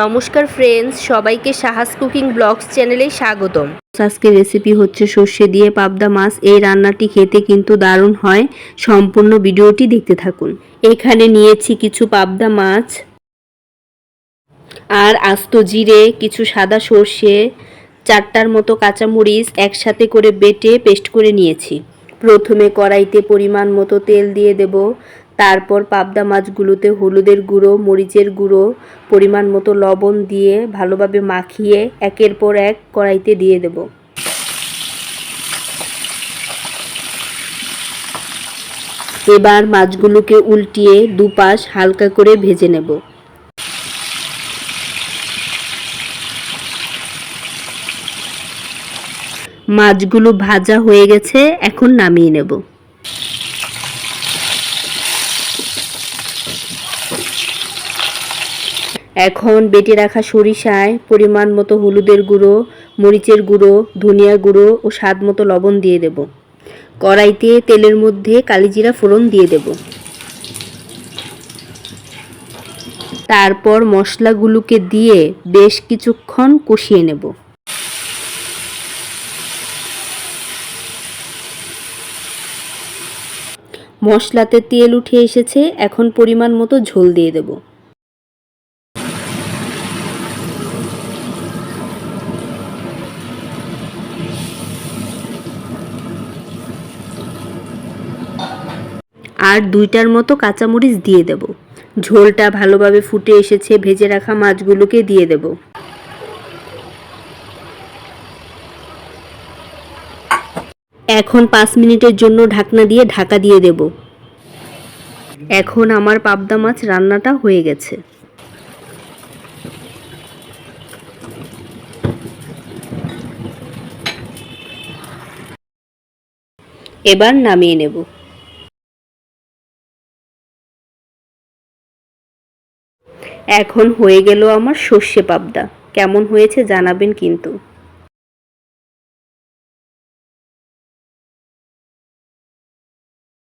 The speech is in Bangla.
নমস্কার ফ্রেন্ডস, সবাইকে সাহাস কুকিং ব্লগস চ্যানেলে স্বাগতম। আজকের রেসিপি হচ্ছে সর্ষে দিয়ে পাবদা মাছ। এই রান্নাটি খেতে কিন্তু দারুণ হয়। সম্পূর্ণ ভিডিওটি দেখতে থাকুন। এখানে নিয়েছি কিছু পাবদা মাছ আর আস্ত জিরে, কিছু সাদা সর্ষে, 4টার মতো কাঁচামরিচ একসাথে করে বেটে পেস্ট করে নিয়েছি। প্রথমে কড়াইতে পরিমাণ মতো তেল দিয়ে দেব। তারপর পাবদা মাছগুলোতে হলুদের গুঁড়ো, মরিচের গুঁড়ো, পরিমাণ মতো লবণ দিয়ে ভালোভাবে মাখিয়ে একের পর এক কড়াইতে দিয়ে দেব। এবার মাছগুলোকে উল্টিয়ে দুপাশ হালকা করে ভেজে নেব। মাছগুলো ভাজা হয়ে গেছে, এখন নামিয়ে নেব। এখন বেটে রাখা সরিষায় পরিমাণ মতো হলুদের গুঁড়ো, মরিচের গুঁড়ো, ধনিয়া গুঁড়ো ও স্বাদ মতো লবণ দিয়ে দেব। কড়াইতে তেলের মধ্যে কালিজিরা ফোড়ন দিয়ে দেব। তারপর মশলাগুলোকে দিয়ে বেশ কিছুক্ষণ কষিয়ে নেব। মশলাতে তেল উঠে এসেছে, এখন পরিমাণ মতো ঝোল দিয়ে দেব। আর 2টার মতো কাঁচামরিচ দিয়ে দেব। ঝোলটা ভালোভাবে ফুটে এসেছে, ভেজে রাখা মাছগুলোকে দিয়ে দেব। এখন 5 মিনিটের জন্য ঢাকনা দিয়ে ঢাকা দিয়ে দেব। এখন আমার পাবদা মাছ রান্নাটা হয়ে গেছে। এবার নামিয়ে নেব। এখন হয়ে গেল আমার সর্ষে পাবদা। কেমন হয়েছে জানাবেন কিন্তু।